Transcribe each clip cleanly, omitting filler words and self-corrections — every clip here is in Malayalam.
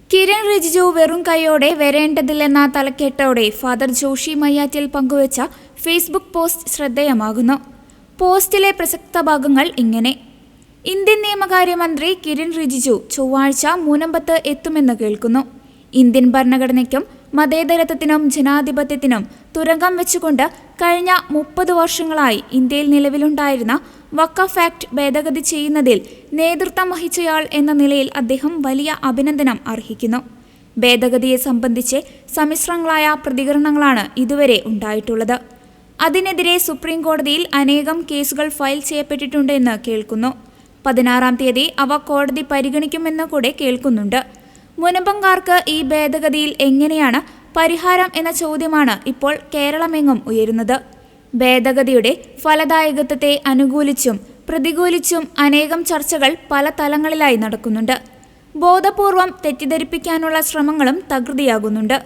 കിരൺ റിജിജു വെറും കൈയോടെ വരേണ്ടതില്ലെന്ന തലക്കെട്ടോടെ ഫാദർ ജോഷി മയ്യാറ്റിൽ പങ്കുവച്ച ഫേസ്ബുക്ക് പോസ്റ്റ് ശ്രദ്ധേയമാകുന്നു. പോസ്റ്റിലെ പ്രസക്ത ഭാഗങ്ങൾ ഇങ്ങനെ: ഇന്ത്യൻ നിയമകാര്യമന്ത്രി കിരൺ റിജിജു ചൊവ്വാഴ്ച മുനമ്പത്ത് എത്തുമെന്ന് കേൾക്കുന്നു. ഇന്ത്യൻ ഭരണഘടനയ്ക്കും മതേതരത്വത്തിനും ജനാധിപത്യത്തിനും തുരങ്കം വെച്ചുകൊണ്ട് കഴിഞ്ഞ 30 വർഷങ്ങളായി ഇന്ത്യയിൽ നിലവിലുണ്ടായിരുന്ന വഖഫ് ആക്ട് ഭേദഗതി ചെയ്യുന്നതിൽ നേതൃത്വം വഹിച്ചയാൾ എന്ന നിലയിൽ അദ്ദേഹം വലിയ അഭിനന്ദനം അർഹിക്കുന്നു. ഭേദഗതിയെ സംബന്ധിച്ച് സമ്മിശ്രങ്ങളായ പ്രതികരണങ്ങളാണ് ഇതുവരെ ഉണ്ടായിട്ടുള്ളത്. അതിനെതിരെ സുപ്രീം കോടതിയിൽ അനേകം കേസുകൾ ഫയൽ ചെയ്യപ്പെട്ടിട്ടുണ്ടെന്ന് കേൾക്കുന്നു. 16-ാം തീയതി അവ കോടതി പരിഗണിക്കുമെന്ന് കൂടെ കേൾക്കുന്നുണ്ട്. മുനമ്പംകാർക്ക് ഈ ഭേദഗതിയിൽ എങ്ങനെയാണ് പരിഹാരം എന്ന ചോദ്യമാണ് ഇപ്പോൾ കേരളമെങ്ങും ഉയരുന്നത്. ഭേദഗതിയുടെ ഫലദായകത്വത്തെ അനുകൂലിച്ചും പ്രതികൂലിച്ചും അനേകം ചർച്ചകൾ പല തലങ്ങളിലായി നടക്കുന്നുണ്ട്. ബോധപൂർവം തെറ്റിദ്ധരിപ്പിക്കാനുള്ള ശ്രമങ്ങളും തകൃതിയാകുന്നുണ്ട്.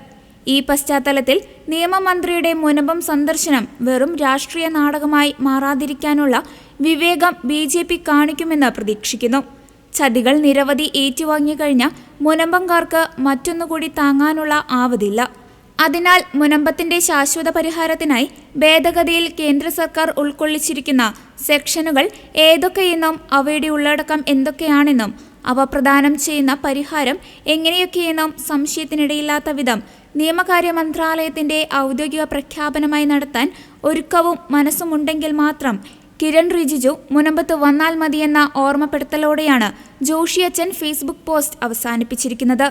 ഈ പശ്ചാത്തലത്തിൽ നിയമമന്ത്രിയുടെ മുനമ്പം സന്ദർശനം വെറും രാഷ്ട്രീയ നാടകമായി മാറാതിരിക്കാനുള്ള വിവേകം BJP കാണിക്കുമെന്ന് പ്രതീക്ഷിക്കുന്നു. ചതികൾ നിരവധി ഏറ്റുവാങ്ങിക്കഴിഞ്ഞ മുനമ്പംകാർക്ക് മറ്റൊന്നുകൂടി താങ്ങാനുള്ള ആവതില്ല. അതിനാൽ മുനമ്പത്തിന്റെ ശാശ്വത പരിഹാരത്തിനായി ഭേദഗതിയിൽ കേന്ദ്ര സർക്കാർ ഉൾക്കൊള്ളിച്ചിരിക്കുന്ന സെക്ഷനുകൾ ഏതൊക്കെയെന്നും അവയുടെ ഉള്ളടക്കം എന്തൊക്കെയാണെന്നും അവ പ്രദാനം ചെയ്യുന്ന പരിഹാരം എങ്ങനെയൊക്കെയെന്നും സംശയത്തിനിടയില്ലാത്ത വിധം നിയമകാര്യ മന്ത്രാലയത്തിന്റെ ഔദ്യോഗിക പ്രഖ്യാപനമായി നടത്താൻ ഒരുക്കവും മനസ്സുമുണ്ടെങ്കിൽ മാത്രം കിരൺ റിജിജു മുനമ്പത്ത് വന്നാൽ മതിയെന്ന ഓർമ്മപ്പെടുത്തലോടെയാണ് ജോഷിയച്ചൻ ഫേസ്ബുക്ക് പോസ്റ്റ് അവസാനിപ്പിച്ചിരിക്കുന്നത്.